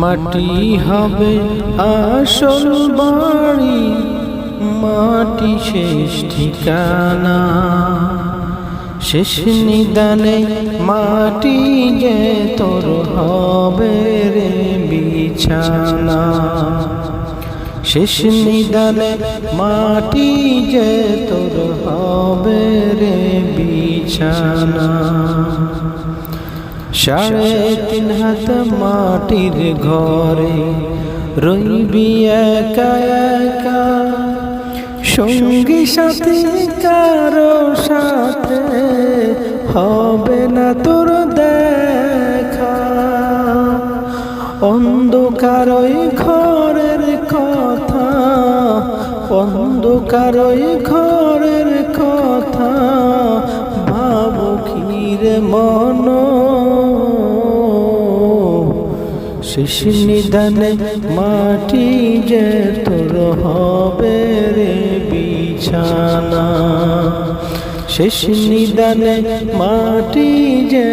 মাটি হবে আসল বাড়ি, মাটি শেষ ঠিকানা। শেষ নিদানে মাটি যে তোর হবে রে বিছানা। শেষ নিদানে মাটি যে তোর হবে রে বিছানা। 3.5 হাত মাটির ঘরে রইবি একা একা, সঙ্গী সাথী কারো সাথে হবে না তোর দেখা। অন্ধকার ওই ঘরের কথা, অন্ধকার ওই ঘরের কথা, ভাবো কি রে মন। শেষ নিদানে মাটি যে তোর হবে রে বিছানা। শেষ নিদানে মাটি যে